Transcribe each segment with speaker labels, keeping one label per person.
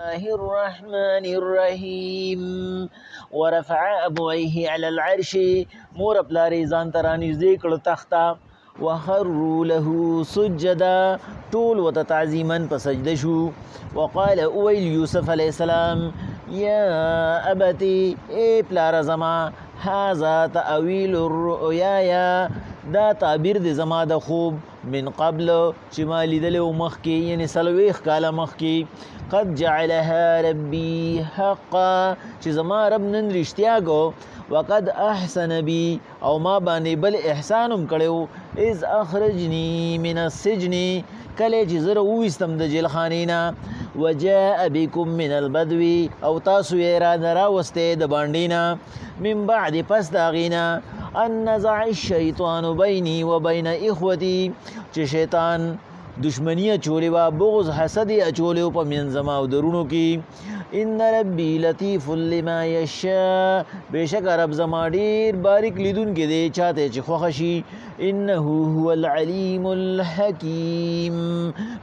Speaker 1: الله الرحمن الرحیم ورفع ابویه علی العرش مور پلاری ځان ته رانږدې کړ تخته وخروا له سجدا ټول ورته تعظیما په سجده شو وقال اویل یوسف علیه السلام یا ابتی ای پلاره زما هذا تأویل الرؤیا دا تعبیر د زما د خوب من قبل چې ما لیدلی و مخکې یعنی څلوېښت کاله مخکې قد جعلها ربي حقا چې زما رب نن رښتیا کو وقد احسن بي او ما باندې بل احسان هم کړی اذ اخرجني من السجن کله چې زه راوویستم د جیلخانې نه وجاء بكم من البدو او تاسو یې را راوستې د بانډې نه من بعد پس د هغې نه ان نزع الشیطان بیني وبین اخوتي چې شیطان دشمنی اچولی و بغض حسد اچولی و پا منزما و درونو کی ان ربی لطیف لما یشا بیشک رب زما ډیر باریک لیدون کې دی چاته چې خوښشي انه هو العلیم الحکیم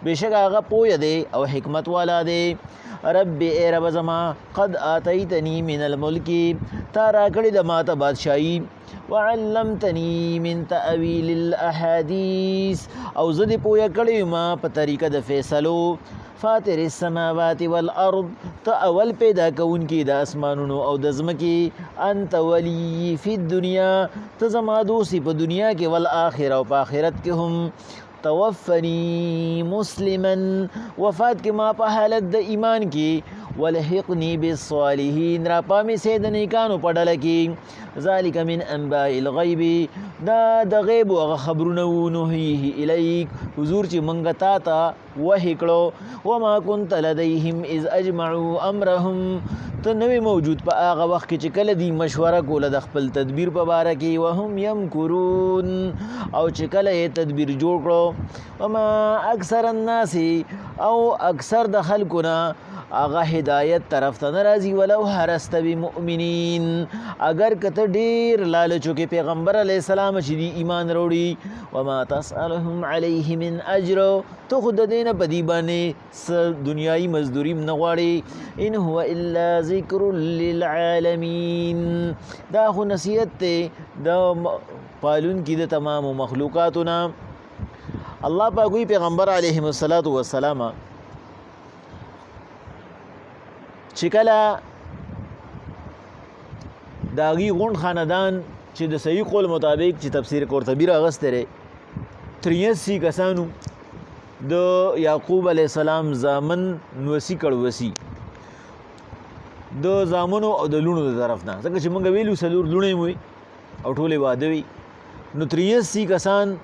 Speaker 1: بیشک هغه پوه دی او حکمت والا دی رب ای رب زما قد آتیتنی من الملک تا را کړی د ماته بادشاہی وعلمتنی من تأویل الاحادیث او زه دې پوهه کړی ما په طریقه د فیصلو فاطر السماوات والارض ته اول پیدا کوونکی د اسمانونو او د ځمکې انت ولی فی الدنیا ته زما دوستي په دنیا کې والآخرة او په آخرت کې هم توفنی مسلما وفات کې ما په حالت د ایمان کې ولحقنی بالصالحین را پامی سي د نیکانو په ډله کې ذلک من انباء الغیب دا د غیب هغه خبرونه و نهیه الیک حضور چې منګه تا ته وحی کړو وما كنت لدیهم اذ اجمعوا امرهم ته نوی موجود په هغه وخت کې چې کله دی مشوره کوله د خپل تدبیر په باره کې وهم یمکرون او چې کله یې تدبیر جوړ کړو وما اکثر الناس او اکثر د خلکونه هغه هدایت طرف ته نه راځي ولو هرست بمؤمنین اگر کته ډیر لالچو کې پیغمبر علیه السلام چې دی ایمان وروړي وما تسألهم علیه من اجر تو خود دین په دی باندې دنیایي مزدوری نه غواړي ان هو الا ذکر للعالمین دا خو نصیحت ته د پالون کې د تمام مخلوقاتنا الله پاک وی پیغمبر علیه السلام چې کله داغي غون خاندان چې د صحیح قول مطابق چې تفسیر قرطبی راغسته لري 83 کسانو د یعقوب علی السلام زامن نوسی کړوسی د زامنو او د لونو طرف نه ځکه چې مونږ ویلو سلور لونه موي او ټوله واده وی نو 83 کسان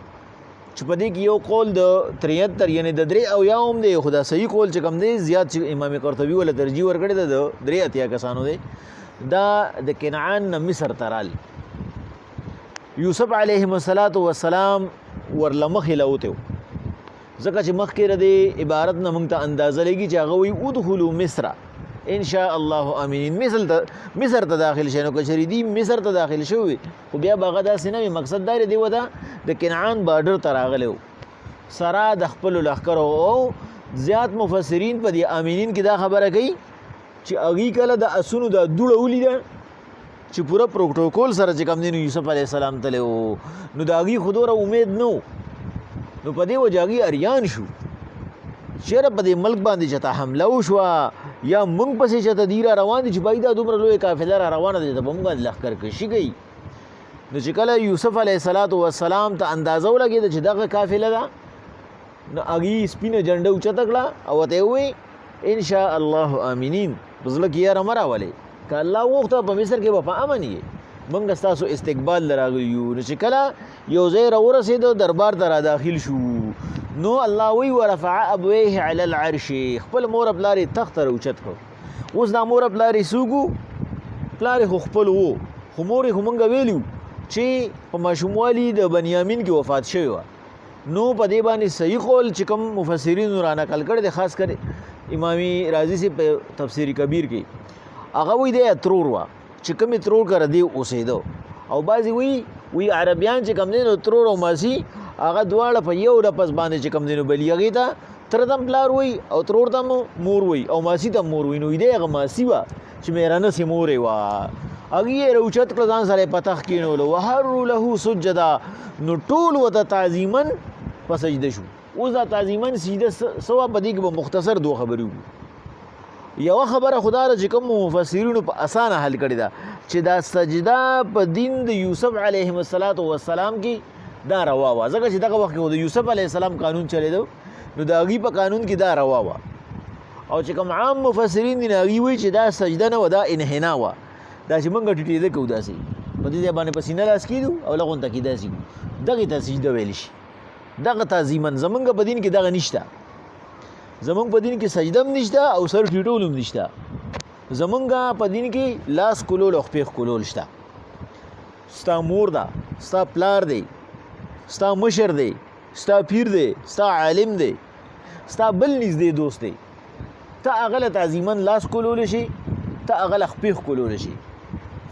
Speaker 1: چې په دې کې یو قول د 73 یعنی د درې او یاوم دی خدا صحیح قول چې کم دی زیات چې امام قرطبي ولا ترجیح ورکړی د درې اتیا کسانو دی دا د کنعان نه مصر ترال یوسف علیه السلام ورلمخ لوته ځکه چې مخکې ردی عبارت نه مونږ ته اندازه لګي چې هغه وی ادخلوا مصر ان شاء الله امین مصر ته داخل شنو کچری دی مصر ته داخل شوی خو بیا باغه دا سینه مقصد دار دی ودا د کنعان بارډر ته راغلو سرا د خپل لخر او زیات مفسرین په دی امینین کې دا خبره کوي چې اغي کله د اسونو د دوړه ولیدا چې پورا پروتوکول سره چې کوم دی یوسف علی السلام تله نو دا اغي خودوره امید نو په دې وجاغي اریان شو شهر په دې ملک باندې چتا حمله وشو یا مونږ پسې چته دیره روان دي چې بایدا دومره لوی قافله را روانه دي ته مونږ لخر کشي گئی نو چې کله یوسف علیه السلام ته اندازه ولګید چې دغه قافله ده نو اغي سپینه جنډه اوچته کړه او ته وی ان شاء الله امینین بزله کې یاره مراولې ک الله وخت په مصر کې په امن یې مونږ تاسو استقبال لراغلیو نو چې کله یو ځای راورسېدو دربار ته را داخل شو نو الله وی ورفع ابويه على العرش خپل مور پلاری تخت راوچت کړ اوس دا مور پلاری سوګو پلاری خپل وو خو مور همغه ویلو چې په ماشوموالي د بنیامین کې وفات شوی و نو په دې باندې صحیح قول چې کوم مفسرین را نقل کړي د خاص کر امامي رازی سے په تفسیر کبیر کې هغه وی د ترور وا چې کوم ترور کړ دی اوسېدو او بعضی وی عربیان چې کوم دین ترور او ماسی هغه دواړه په یو لپس باندې چې کوم دینو بلیغی ته تره ته پلار وایي او ترور ته مور وایي او ماسي ته مور وایي. نو دی هغه ماسي وه چې مېرانه سې مورې وه. هغې یې راوچت کړه ځان سره یې په تخت کېنولو. وهروا له سجدا نو ټول ورته تعظیما په سجده شو. اوس دا تعظیما سجده څه وه په دې کې به مختصر دوه خبرې وکړو. یوه خبره خدا ده چې کوم مفسرینو په اسانه حل کړې ده چې دا سجده په دین د یوسف علیهم السلام کې دا روا وه. ځکه چې دغه وخت کې د یوسف علیه السلام قانون چلېدو نو د هغې په قانون کې دا روا وه. او چې کوم عام مفسرین دي نو هغې وایي چې دا سجده نه وه دا انحنا وه. دا چې موږ ټیټېده کوو داسې په دې ځای باندې په سینه لاس کېږدو او لغونته کې داسې کوو دغې ته سجده ویلی شي. دغه تعظیما زمونږ په دین کې دغه نشته. زمونږ په دین کې سجده هم نشته او سر ټیټول هم نشته. زمونږ په دین کې لاس کولول او خپې ښکلول شته. ستا مور ده، ستا پلار دی، ستا مشر دی، ستا پیر دی، ستا عالم دی، ستا بل نږدې دوست دی، ته هغه له تعظیما لاس کولولی شي، ته هغه له خپې ښکلولی شي،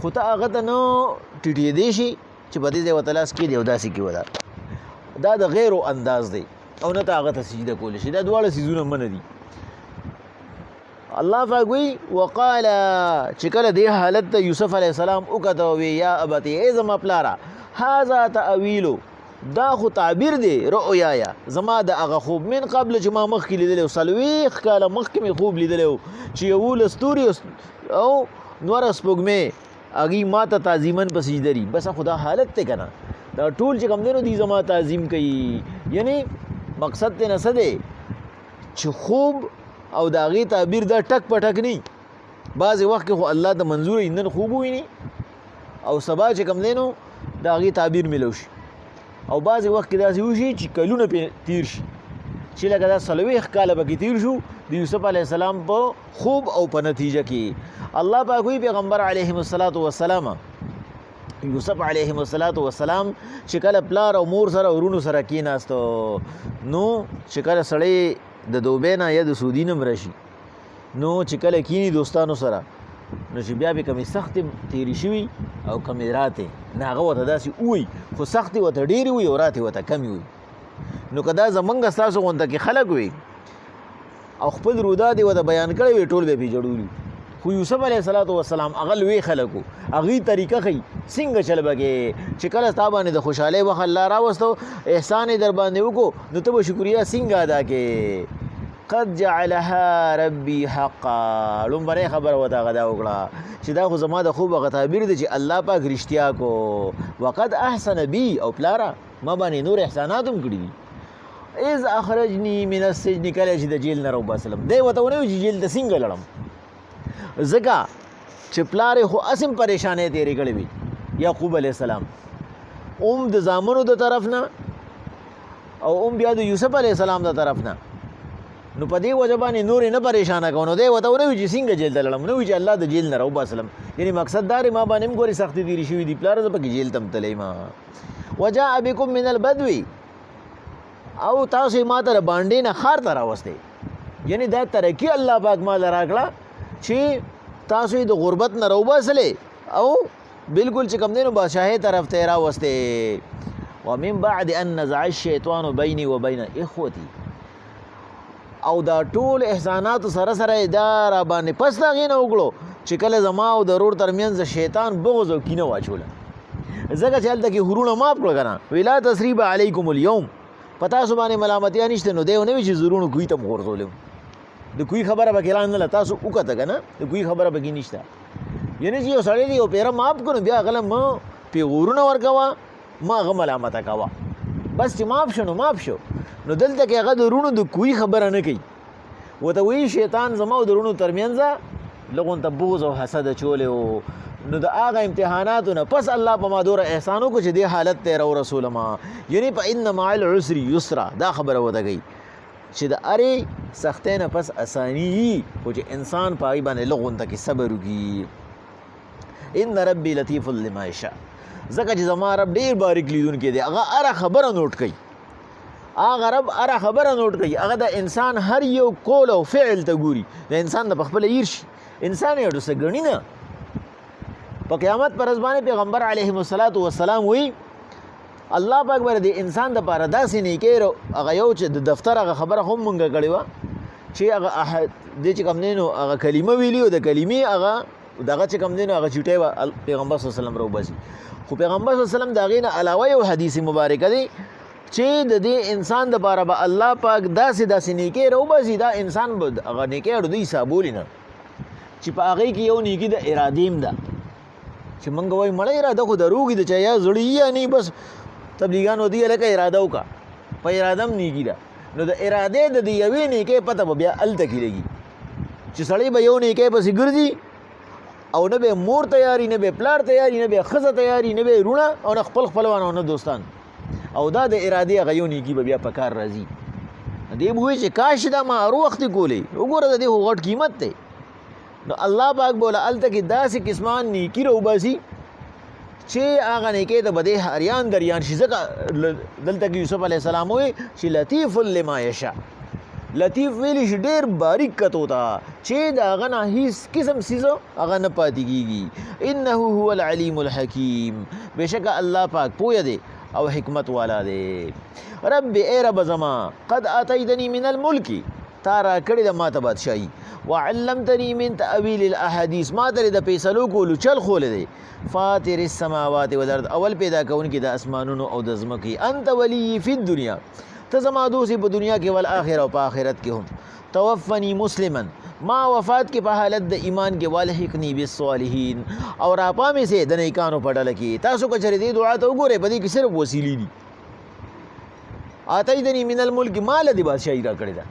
Speaker 1: خو ته هغه ته نه ټیټېدی شي چې په دې ځای ورته لاس کېدی او داسې کې وده. دا د غیرو انداز دی او نه ته هغه ته سجده کولی شي. دا دواړه څیزونه منه دي. الله پاک وایي وقال چې کله دې حالت ته یوسف علیه السلام وکته ووی یا ابتې ای زما پلاره هذا تأویلو دا خو تعبیر دی رؤیایا زما د هغه خوب من قبل چې ما مخکې لیدلی و 40 کاله مخکې مې خوب لیدلی و چې 11 ستوري او 9 سپوږمۍ هغې ما ته تعظیما په سجده دي. بس خو دا حالت دی که نه دا ټول چې کوم دی نو دوی زما تعظیم کوي. یعنی مقصد ته نه څه دی چې خوب او د هغې تعبیر دا ټک په ټک نه. بعضې وخت کې خو الله ته منظور وي نن خوب وویني او سبا چې کوم دی نو د هغې تعبیر میلو شي او بعضې وخت کې داسې وشي چې کلونه پې تیر شي چې لکه دا 40 کاله پکې تیر شو د یوسف علیه السلام په خوب او په نتیجه کې. الله پاک وایي پیغمبر علیهم السلام یوسف علیهم السلام چې کله پلار او مور سره ورونو سره کېناستو نو چې کله سړی د دوبۍ نه یا د سعودي نه راشي نو چې کله کېني دوستانو سره نو چې بیا به کمې سختې تېرې شوي او کمې راتې نه هغه ورته داسې ووایي خو سختې ورته ډېرې وي او راتې ورته کمې وي. نو که دا زمونږ ستاسو غونته کې خلک وي او خپل روداد یې ورته بیان کړی وي ټول به پې جوړولي. خو یوسف علیه السلام هغه لوی خلک وو هغې طریقه ښیي څنګه چل به کې چې کله ستا باندې د خوشحالۍ وخت الله راوستو احسان یې در باندې وکړو نو ته به شکریه څنګه ادا کې. قد جعلها ربي حقا لومبنۍ خبره ورته هغه دا وکړه چې دا خو زما د خوب هغه تعبیر دی چې الله پاک رښتیا کو. وقد احسن بي او پلاره ما باندې نور احسانات هم کړي دي. اذ اخرجني من السجن کله چې د جیل نه راوباسلم. دی ورته ونه وایي چې جیل ته څنګه لړم ځکه چې پلار خو اسم پریشانۍ تېرې کړې وي یعقوب علیه السلام د زامنو د طرف نه او بیا د یوسف علیه السلام د طرف نه. نو په دې وجه باندې نور یې نه پریشانه کوو. نو دی ورته ونه وایي چې څنګه جیل ته لړم نه وایي چې الله د جیل نه راوباسلم. یعنې مقصد دا دی ما باندې هم ګورې سختې تېرې شوي دي پلاره زه پکې جیل ته م تللی ما. وجاء بكم من البدو او تاسو ما ته د بانډې نه ښار ته راوستئ. یعنې دا ترقي الله پاک ما له راکړه چې تاسو یې د غربت نه راوباسلې او بالکل چې کوم دی نو بادشاهۍ طرف ته یې راوستې. ومن بعد ان نزع الشیطان بیني وبین اخوتي او دا ټول احساناتو سره سره دا را باندې پس د هغې نه وکړو چې کله زما او د ورور ترمنځ شیطان بغض او کینه واچوله. ځکه چې هلته کې هورونه ماف کړه که نه وی لا تثریب علیکم اليوم په تاسو باندې ملامتیا نشته. نو دی ونه وي چې زرونو کوی ته م غورځولی د کوی خبره پکې را نه له تاسو وکته که نه د کوی خبره پکې نشته. یعنې چې یو سړی دی یو پیره ماف کړو بیا هغه له مه پیغورونه ورکوه ما هغه ملامته کوه بس چې ماف شو نو ماف شو. نو دلته کې هغه د رونو د کوی خبره نه کوي ورته وایي شیطان زما او د رونو ترمنځه لغونته بغض او حسد اچولی و. نو د هغه امتحاناتو نه پس الله په ما دوره احسان وکړو چې دې حالت ته یې راورسولما. یعنې په ان مع العسر یسرا دا خبره ورته کوي چې د هرې سختۍ نه پس اساني وي خو چې انسان په هغې باندې لغونته کې صبر وکړي. ان ربي لطیف لما یشاء ځکه چې زما رب ډېر باریک لیدونکی دی. هغه هره خبره نوټ کوي. هغه رب هره خبره نوټ کوي. هغه د انسان هر یو قول او فعل ته ګوري. د انسان د پخپله هیر شي انسان یې ډوسه ګڼي نه. په قیامت پر ورځ باندې پیغمبر علیهم السلام وایي الله پاک باندې د انسان د پاره داسې نیکې هغه یو چې د دفتر هغه خبره هم مونږ کړې وه چې هغه د چې کوم دی نو هغه کلمه ویلي او د کلمې هغه دغه چې کوم دی نو هغه چوټۍ به پیغمبر صلی الله علیه وسلم راوباسي خو پیغمبر صلی الله علیه وسلم د هغې نه علاوه یو حدیث مبارکه دی چې د دې انسان دپاره به الله پاک داسې نیکۍ راوباسي دا انسان به هغه نیکۍ اړو دوی حسابولي نه چې په هغې کې یو نیکي د ارادې هم ده چې موږ وایو مړه اراده خو دروغي ده چې یا زړه یا نه بس تبلیغانو دی لکه اراده وکړه په اراده هم نیکي ده نو د ارادې د دې یوې نیکۍ پته به بیا هلته کې لګي چې سړی به یو نیکۍ پسې ګرځي او نه به مور تیاری نه به پلار تیاری نه به ښځه تیاری نه به رونه او نه خپل خپلوان او نه دوستان او دا د ارادې هغه یو نیکي به بیا په کار راځي دې به وایي چې کاش دا ما هر وخت کولی وګوره د دې خو غټ قیمت دی نو الله پاک بوله هلته کې داسې قسمان نیکي راوباسي چې هغه نیکۍ ته به دې هریان دریان شي ځکه دلته کې یوسف علیه السلام وایي چې لطیف لما یشاء لطیف ویلی شي ډېر باریک کتو ته چې د هغه نه هیڅ قسم څیز هغه نه پاتې کېږي انه هو العلیم الحکیم بېشکه الله پاک پوهه دی او حکمت والا دی رب ای رب زما قد آتیتنی من الملک تا را کړې ده ما ته بادشاهي وعلمتنی من تأویل الاحادیث ما ته د فیصلو کولو چل خولی دی فاطر السماوات والارض اول پیدا کوونکی د اسمانونو او د ځمکې انت ولی فی الدنیا ته زما دوست په دنیا کې والآخرة او په آخرت کې هم توفنی مسلما ما وفات کې په حالت د ایمان کې والحقنی بالصالحین او راپا مې سي د نیکانو په ډله کې تاسو که چېرې دې دعا ته وګورئ په دې کې صرف وسیلې دي آتیتنی من الملک ما له دې بادشاهي را کړې ده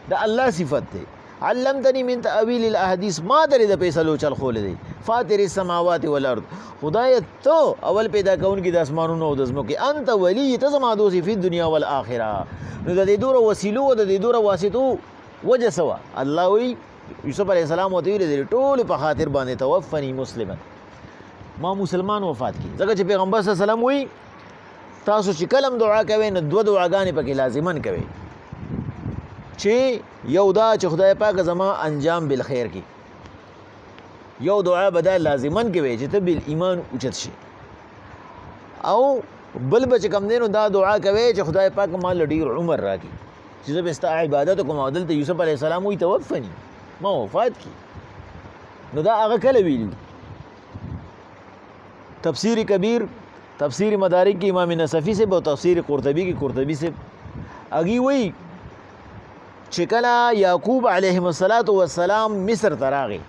Speaker 1: د الله صفت دی علمتنی من تأویل الاحادیث ما درې د فیصلو چل خولی دی فاطر السماوات والارض خدای ته اول پیدا کوونکی د اسمانونو او د ځمکې انت ولی ته زما دوست فی الدنیا والآخرة نو د دې دوره وسیلو او د دې دوره واسطو وجه څه وه الله وایي یوسف علیه السلام ورته ویلي دی ټولو په خاطر باندې توفنی مسلما ما مسلمان وفات کی ځکه چې پیغمبر صلی الله علیه وسلم وایي تاسو چې کله هم دعا کوئ نو دوه دعاګانې پکې لازمن کوئ چې یو دا چې خدای پاک زما انجام بالخیر کی یو دعا به دا لازمن کوي چې ته بالایمان اوچت شي او بل به چې کوم دی نو دا دعا کوي چې خدای پاک ما له ډېر عمر راکړي چې زه به ستا عبادت وکړم او دلته یوسف علیه السلام وایي توفني ما وفات کی نو دا هغه کله ویلي تفسیر کبیر تفسیر مدارک کې امام نصفی سے او تفسیر قرطبی کې قرطبی سے اگی وایي چې کله یعقوب علیه السلام مصر ته راغی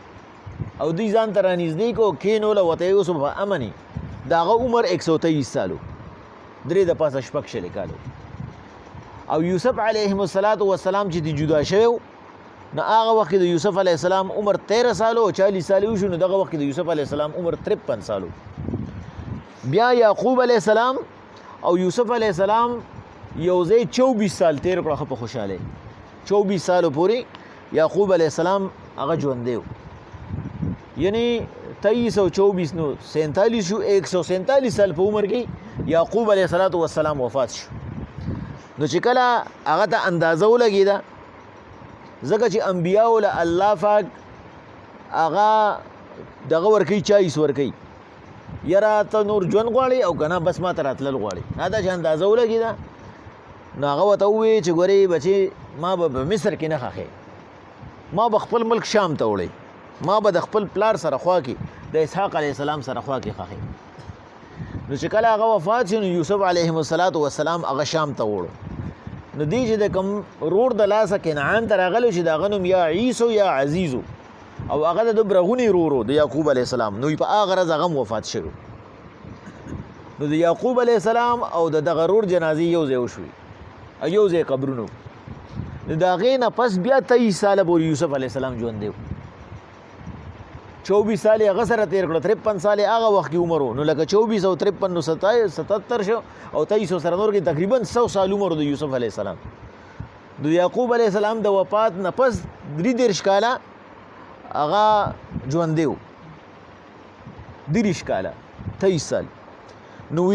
Speaker 1: او دوی ځان ته رانږدې کو کېنوله ورته یې اوس په امن د هغه عمر 123 سالو درې د پاسه شپږ شلې کالو او یوسف علیه السلام چې دی جدا شوی نو هغه وخت د یوسف علیه السلام عمر 13 سالو او 40 سالو شو نو دغه وخت د یوسف علیه السلام عمر 53 سالو بیا یعقوب علیه السلام او یوسف علیه السلام یو ځای 24 سال تیر کړه په خوشاله 24 سالو پورې یعقوب علیه السلام هغه ژوندی و یعنی 2324 نو 47 شو 147 سال په عمر کې یعقوب علیه السلام وفات شو نو چې کله هغه ته اندازه ولګېده ځکه چې انبیاو له الله پاک هغه دغه ورکوي چایس ورکوي یاره ته نور ژوند غواړې او که نه بس ما ته راتلل غواړې دا چې اندازه ولګېده نو هغه ورته ووایي چې ګورې بچې ما به په مصر کې نه ښخې ما به خپل ملک شام ته وړی ما به د خپل پلار سره خوا کې د اسحاق علیه السلام سره خوا کې ښخې نو چې کله هغه وفات شو نو یوسف علیه السلام هغه شام ته وړو نو دی چې د کوم رور د لاسه کنعان ته راغلی چې د هغه نوم یا عیسو یا عزیزو او هغه د برغونی رورو د یعقوب علیه السلام نو په هغه ورځ هغه هم وفات شوی نو د یعقوب علیه السلام او د دغه رور جنازې یو ځای وشوي او یو ځای قبرونو نو د هغې نه پس بیا 23 ساله پورې یوسف علیه السلام ژوندی و 24 سال هغه سره تیر کړه 53 سال هغه وخت کې عمر و نو لکه 24 او 53 نو 77 شو او 23 سره نور کې تقریبا 100 سال عمر د یوسف علیه السلام د یعقوب علیه السلام د وفات نه پس 33 کاله هغه ژوندی و 33 کاله 23 سال نو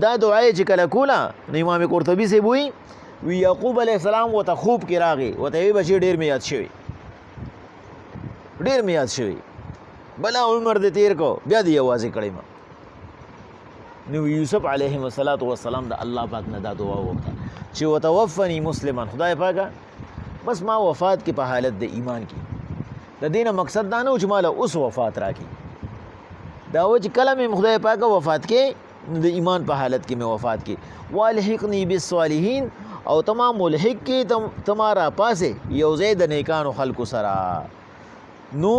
Speaker 1: دا دعا چې کله کوله نو امام قرطبي صاحب وی یعقوب علیه السلام ورته خوب کې راغی ورته وی بچی ډېر مې یاد شوی بلا عمر دې تیر کو بیا دې یوازې کړی ما نو یوسف علیه السلام د الله پاک نه دا دعا وکړه چې وتوفنی مسلمان، خدای پاکه بس ما وفات کې په حالت د ایمان کې. د دې نه مقصد دا نه و چې ما له اوس وفات راکړي، دا و چې کله مې خدای پاکه وفات کې د ایمان په حالت کې مې وفات کې. والحقنی بالصالحین، او تمام ملحق کې تمہارا پاسې یو ځای د نیکانو خلکو سره. نو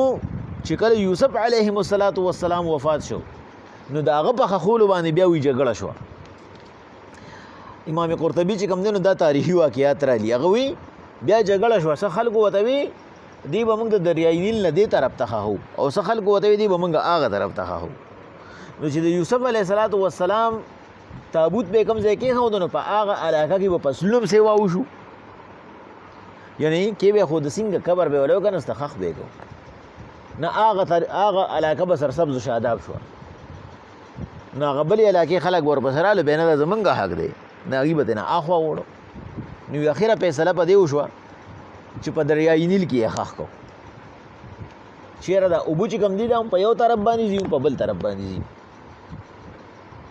Speaker 1: چې کله یوسف علیه السلام وفات شو نو د هغه په خښولو باندې بیا وی جګړه شوه. امام قرطبي چې کوم دی نو دا تاریخي واقعات رالی، هغه وی بیا جګړه شوه. څه خلکو ورته وی دی به موږ د دریای نیل نه دې طرف ته خښو، او څه خلکو ورته وی دی به موږ هغه طرف ته خښو. نو چې د یوسف علیه السلام تابوت به کوم ځای کېښود نو په هغه علاقه کې به پسلوم سیوا وشو، یعنی کې به خو د سینګه قبر به ولو که نسته خښ به یې کو نه، هغه علاقه به سرسبز و شاداب شوه. نو هغه بلې علاقې خلک ورپسې راغلل، بیا نه دا زمونږ حق دی، نه هغوی به ترې نه اخوا وړو. نو اخره فیصله په دې وشوه چې په دریای نیل کې یې ښخ کړو. چېرې دا اوبه چې کوم دي دا هم په یو طرف باندې ځي، هم په بل طرف باندې ځي.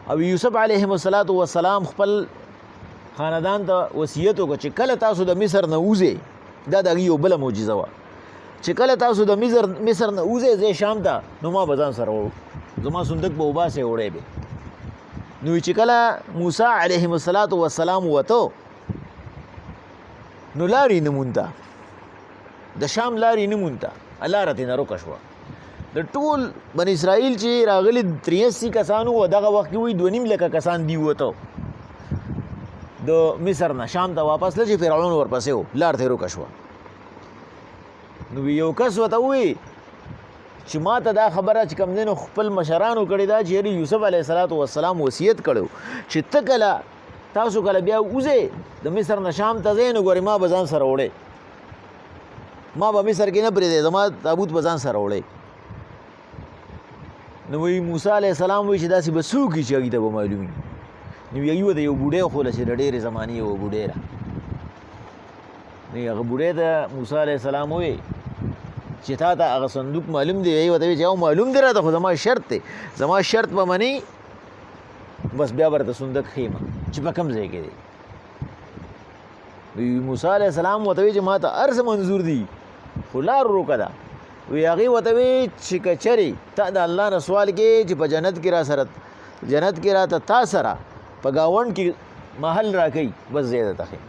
Speaker 1: او یوسف علیه السلام خپل خاندان ته وصیت وکړه چې کله تاسو د مصر نه وځئ، دا د هغې یو بله معجزه وه چې کله تاسو د مصر نه وځئ ځئ شام ته، نو ما به ځان سره وړو، زما صندوق به وباسئ وړی به. نو چې کله موسی علیه السلام وته نو لارې نه مونته، د شام لارې نه مونته، لاره ترې نه روکه شوه. د ټول بني اسرائیل چې راغلي 83 کسان وو، دغه وخت کې وایي 2.5 لکه کسان دی وته د مصر نه شام ته واپس له، چې فرعون ورپسې و، لار ترې روکه شوه. نو یو کس ورته ووایي چې ما ته دا خبره چې کوم دی نو خپل مشرانو کړې ده چې یعنې یوسف علیه السلام وصیت کړی چې ته کله تاسو کله بیا وځئ د مصر نه شام ته ځئ نو ګورې ما به ځان سره وړی، ما به مصر کې نه پرېږدی، زما تابوت به ځان سره وړی. نو وایي موسی علیه السلام وایي چې داسې به څوک وي چې هغوی ته به معلوم وي. نو هغوی ورته یو بوډۍ وښوله چې د ډېرې زمانې یوه بوډۍ ده. نو هغه بوډۍ ته موسی علیه السلام ووایي چې تا ته هغه صندوق معلوم دی؟ هغې ورته وایي چې او معلوم دی راته، خو زما شرط دی، زما شرط به منې بس بیا به درته صندوق ښیم چې په کوم ځای کې دی. موسی علیه السلام ورته وایي چې ما ته هر څه منظور دي، خو لار روکه ده. وی هغې ورته وایي چې که چرې ته د الله نه سوال کې چې په جنت کې راته تا سره په ګاونډ کې محل راکوي، بس ځای درته ښیم.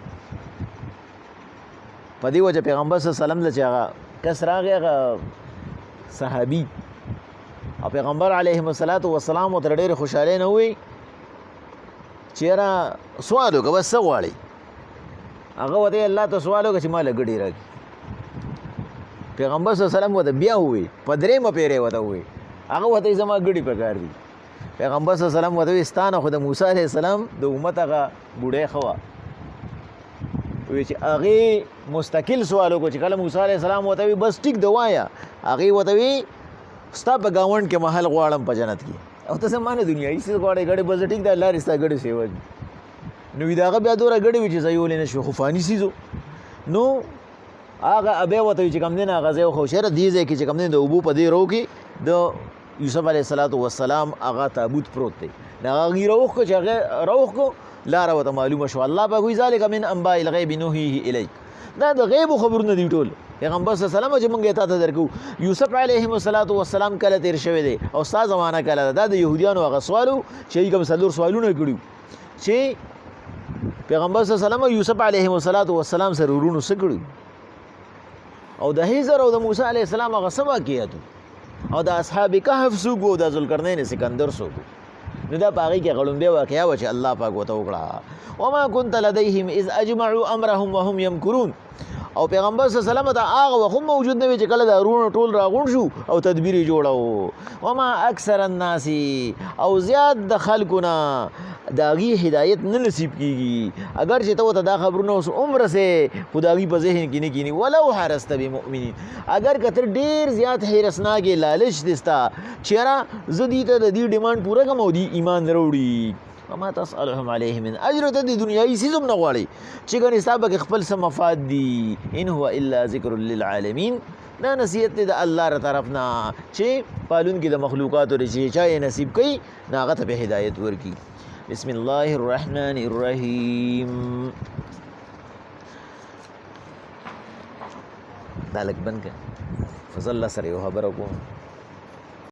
Speaker 1: په دې وجه پیغمبر صلی الله علیه وسلم له چې هغه کس راغی، هغه صحابي، او پیغمبر علیه السلام ورته ډېرې خوشحالۍ نه ووایي چې یاره سوال وکړه بس څه غواړئ. هغه ورته الله ته سوال وکړه چې ما له ګډې راکړي. پیغمبر صلی الله علیه وسلم ورته بیا ووایي، په درېیمه پیرې ورته ووایي، هغه ورته زما ګډې پکار دي. پیغمبر صلی الله علیه وسلم ورته وایي ستا نه خو د موسی علیه السلام د امت هغه بوډۍ ښه وه. وی چې هغې مستقل سوال وکړو چې کله موسی علیه السلام ورته وی بس ټیک د وایه، هغې ورته وی ستا په ګاونډ کې محل غواړم په جنت کې، او ته ما نه دنیایي څیز غواړې ګډې، بس ټیک ده لارې ستا ګډې سیوا دي. نو وي د هغه بیا دومره ګډې وي چې ځایولی نه شو، خو فاني څیز و. نو هغه بیا ورته وي چې کوم دی نه هغه ځای وښو چېرې دې ځای کې چې کوم دی د اوبو په دې رو کې د یوسف علیه السلام هغه تابوت پروت دی. نو هغه هغې راوښکړو چې هغه راوښکړو لاره ورته معلومه شوه. الله پاک وایي ذلک من انباء الغیب نوحیه الیک، دا د غیبو خبرونه دي ټول. پیغمبر صلی الله علیه وسلم چې موږ یې تا ته درکوو. یوسف علیه السلام کله تېر شوی دی او ستا زمانه کله ده، دا د یهودیانو هغه سوال و چې هغوی کوم 4 سوالونه کړي چې پیغمبر صلی الله علیه وسلم یوسف علیه السلام سره ورونو څه کړي، او د هیزر او د موسی علیه السلام هغه څه واقعیت او د اصحاب کهف څوک و، د ذوالقرنین سکندر څوک و. نو دا په هغې کې غړومبۍ واقعه وه چې الله پاک ورته وکړه. وما كنت لديهم اذ اجمعوا امرهم وهم يمکرون. او پیغمبر صلی الله علیه وسلم ته هغه وخت هم موجود نه وي چې کله دا ورونه ټول راغونډ شو او تدبیر یې جوړو. وما اکثر الناس، او زیات د خلکو نه د هغې هدایت نه نصیب کېږي، اگر چې ته ورته دا خبرونه اوس هم رسې خو د هغې په ذهن کې نه کیني. ولو حرست بمؤمنین، اگر که ته ډېر زیات حیرسناک یې، لالچ دې ستا چې یاره زه دې ته د دې ډیمانډ پوره کړم او دې ایمان راوړي. وما تسألهم علیه من اجر، ته د دنیایي څیز هم نه غواړې چې ګنې ستا پکې خپل څه مفاد دي. ان هو الا ذکر للعالمین، دا نصیحت دی د الله ر طرف نه چې پالونکي د مخلوقاتو دی چې چا یې نصیب کوي نو هغه ته به هدایت ورکړي. بسم الله الرحمن الرحیم. دا لږ بند کړه فضل الله سره یو خبره کوم.